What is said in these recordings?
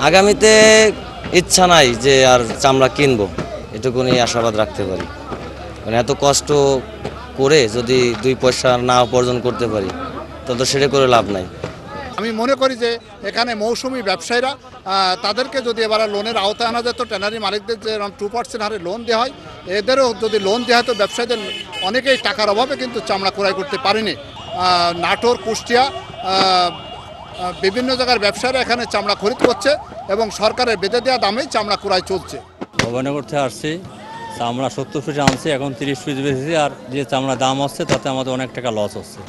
আগামীতে ইচ্ছা নাই যে আর চামড়া কিনবো, এটুকুনি আশাবাদ রাখতে পারি। মানে এত কষ্ট করে যদি 2 পয়সা না উপার্জন করতে পারি তো সেটা করে লাভ নাই। আমি মনে করি যে এখানে মৌসুমি ব্যবসায়ীরা তাদেরকে যদি এবারে লোনের আওতায় আনা যেত, ট্যানারি মালিকদের যে 2% হারে লোন দেওয়া হয়, এদেরও যদি লোন দেওয়া হয় তো ব্যবসায়ীদের অনেকেই টাকার অভাবে কিন্তু চামড়া ক্রয় করতে পারেনি। নাটোর, কুষ্টিয়া, বিভিন্ন জায়গার ব্যবসায়ীরা এখানে চামড়া খরিদ করছে এবং সরকারের বেঁধে দেওয়া দামেই চামড়া ক্রয় চলছে। ভবানীপুর থেকে আসছি, চামড়া 70 পিস আনছি, এখন 30 পিস বেশি। আর যে চামড়া দাম হচ্ছে তাতে আমাদের অনেক টাকা লস হচ্ছে।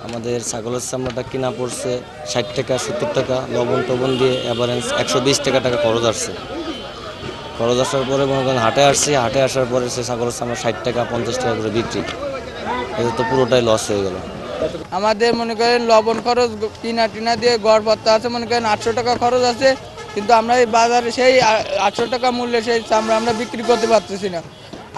আমাদের ছাগলের চামড়াটা কিনা পড়ছে 60 টাকা 70 টাকা, লবণ টবণ দিয়ে অ্যাভারেজ 120 টাকা খরচ আসছে। খরচ আসার পরে মনে করেন হাটে আসছি, হাটে আসার পরে সে ছাগলের চামড়া 60 টাকা 50 টাকা করে বিক্রি, এটা তো পুরোটাই লস হয়ে গেল। আমাদের মনে করেন লবণ খরচ কিনা টিনা দিয়ে গড় ভত্তা আছে, মনে করেন 800 টাকা খরচ আছে, কিন্তু আমরা এই বাজারে সেই 800 টাকা মূল্যে সেই চামড়া আমরা বিক্রি করতে পারতেছি না।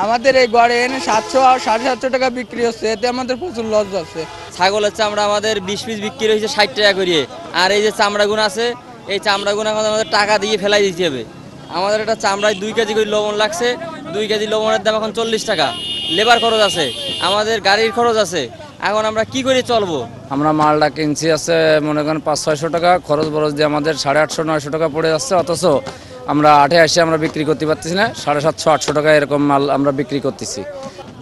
আমাদের এই গড়ে এনে 700 আর 750 টাকা বিক্রি হচ্ছে, এতে আমাদের প্রচুর লস যাচ্ছে। ছাগলের চামড়া আমাদের 20 পিস বিক্রি হয়েছে 60 টাকা করিয়ে। আর এই যে চামড়াগুলো আছে, এই চামড়াগুলো আমাদের টাকা দিয়ে ফেলাই দিতে হবে। আমাদের একটা চামড়ায় 2 কেজি করে লবণ লাগছে, 2 কেজি লবণের দাম এখন 40 টাকা। লেবার খরচ আছে, আমাদের গাড়ির খরচ আছে, এখন আমরা কি করে চলবো? আমরা মালটা কিনছি আছে মনে করেন 500-600 টাকা, খরচ বরচ দিয়ে আমাদের 850-900 টাকা পড়ে যাচ্ছে, অথচ আমরা হাটে এসে আমরা বিক্রি করতে পারতেছি না। 750-800 টাকা এরকম মাল আমরা বিক্রি করতেছি।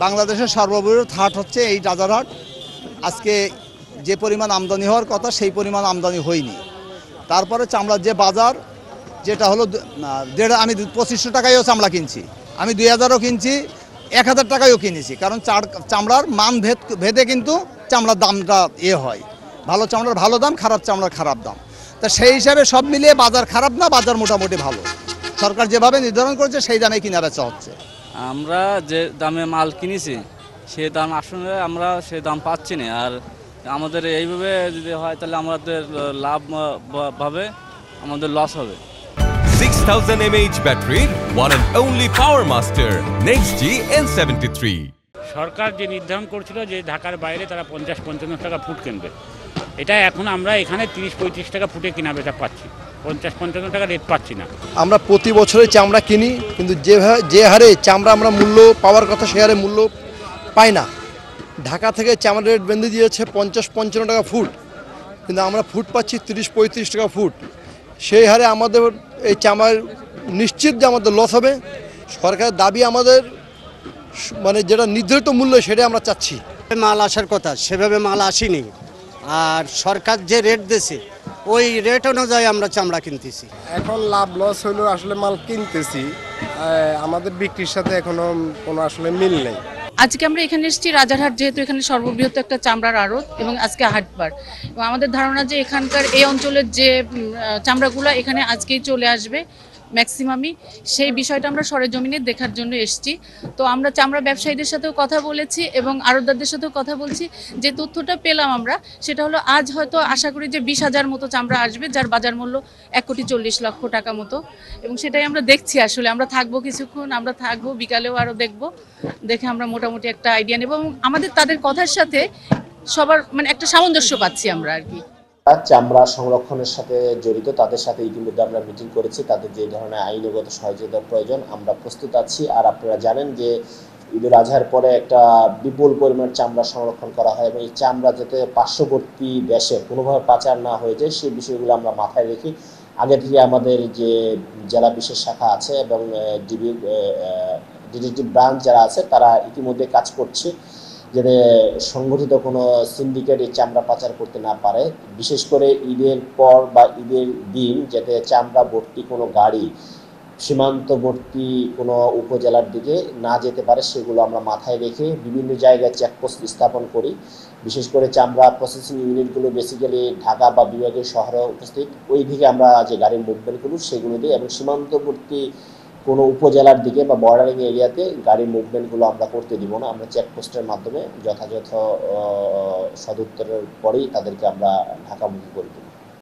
বাংলাদেশের সর্ববৃহৎ হাট হচ্ছে এই রাজারহাট। আজকে যে পরিমাণ আমদানি হওয়ার কথা সেই পরিমাণ আমদানি হয়নি। তারপরে চামড়ার যে বাজার, যেটা হলো আমি 2500 টাকায়ও চামড়া কিনছি, আমি 2000ও কিনছি, 1000 টাকায়ও কিনেছি। কারণ চামড়ার মান ভেদে কিন্তু চামড়ার দামটা হয়, ভালো চামড়ার ভালো দাম, খারাপ চামড়ার খারাপ দাম। তা সেই হিসাবে সব মিলিয়ে বাজার খারাপ না, বাজার মোটামুটি ভালো। সরকার যেভাবে নির্ধারণ করেছে সেই দামে কিনা বেচা হচ্ছে। আমরা যে দামে মাল কিনেছি সে দাম আসলে আমরা সে দাম পাচ্ছি না। আর আমাদের এইভাবে যদি হয় তাহলে আমাদের লাভ ভাবে আমাদের লস হবে। 6000 mAh ব্যাটারির one and only power master Next G N73। সরকার যে নির্ধারণ করছিল যে ঢাকার বাইরে তারা 50-55 টাকা ফুট কিনবে, এটা এখন আমরা এখানে 30-35 টাকা ফুটে কিনা বেচা পাচ্ছি, 50-55 টাকা রেট পাচ্ছি না। আমরা প্রতি বছরে চামড়া কিনি, কিন্তু যে হারে চামড়া আমরা মূল্য পাওয়ার কথা সে হারে মূল্য পাই না। ঢাকা থেকে চামড়া রেট বেঁধে দিয়েছে 50-55 টাকা ফুট, কিন্তু আমরা ফুট পাচ্ছি 30-35 টাকা ফুট। সেই হারে আমাদের এই চামড়ার নিশ্চিত যে আমাদের লস হবে। সরকারের দাবি আমাদের মানে যেটা নির্ধারিত মূল্য সেটা আমরা চাচ্ছি। মাল আসার কথা সেভাবে মাল আসেনি, আর সরকার যে রেট দিয়েছে ওই রেট অনুযায়ী আমরা চামড়া কিনতেছি। এখন লাভ লস হলেও আসলে মাল কিনতেছি, আমাদের বিক্রির সাথে এখনো কোনো আসলে মিল নেই। আজকে আমরা এখানে এসেছি রাজারহাট, যেহেতু এখানে সর্ববৃহৎ একটা চামড়ার আড়ত এবং আজকে হাটবার, এবং আমাদের ধারণা যে এখানকার এই অঞ্চলের যে চামড়াগুলো এখানে আজকেই চলে আসবে ম্যাক্সিমামই, সেই বিষয়টা আমরা সরেজমিনে দেখার জন্য এসেছি। তো আমরা চামড়া ব্যবসায়ীদের সাথেও কথা বলেছি এবং আড়তদারদের সাথেও কথা বলছি। যে তথ্যটা পেলাম আমরা, সেটা হলো আজ হয়তো আশা করি যে 20,000 মতো চামড়া আসবে, যার বাজার মূল্য 1,40,00,000 টাকা মতো, এবং সেটাই আমরা দেখছি। আসলে আমরা থাকবো কিছুক্ষণ, আমরা থাকবো, বিকালেও আরও দেখবো, দেখে আমরা মোটামুটি একটা আইডিয়া নেব এবং আমাদের তাদের কথার সাথে সবার মানে একটা সামঞ্জস্য পাচ্ছি আমরা আর কি। চামড়া সংরক্ষণের সাথে জড়িত তাদের সাথে ইতিমধ্যে আমরা মিটিং করেছি। তাদের যে ধরনের আইনগত সহযোগিতার প্রয়োজন আমরা প্রস্তুত আছি। আর আপনারা জানেন যে ঈদুল আজহার পরে একটা বিপুল পরিমাণ চামড়া সংরক্ষণ করা হয় এবং এই চামড়া যাতে পার্শ্ববর্তী দেশে কোনোভাবে পাচার না হয়ে যায় সেই বিষয়গুলো আমরা মাথায় রেখে আগে থেকে আমাদের যে জেলা বিশেষ শাখা আছে এবং ডিডিটি ব্রাঞ্চ যারা আছে তারা ইতিমধ্যে কাজ করছে যাতে সংগঠিত কোনো সিন্ডিকেট এই চামড়া পাচার করতে না পারে। বিশেষ করে ঈদের পর বা ঈদের দিন যাতে চামড়া ভর্তি কোনো গাড়ি সীমান্তবর্তী কোনো উপজেলার দিকে না যেতে পারে সেগুলো আমরা মাথায় রেখে বিভিন্ন জায়গায় চেকপোস্ট স্থাপন করি। বিশেষ করে চামড়া প্রসেসিং ইউনিটগুলো বেসিক্যালি ঢাকা বা বিভাগীয় শহরে উপস্থিত, ওই দিকে আমরা যে গাড়ির মুভমেন্টগুলো সেগুলো দিই এবং সীমান্তবর্তী কোনো উপজেলার দিকে বা বর্ডারিং এরিয়াতে গাড়ির মুভমেন্টগুলো আমরা করতে দিব না। আমরা চেকপোস্টের মাধ্যমে যথাযথ সদুত্তরের পরেই তাদেরকে আমরা ঢাকামুখী করে দেব।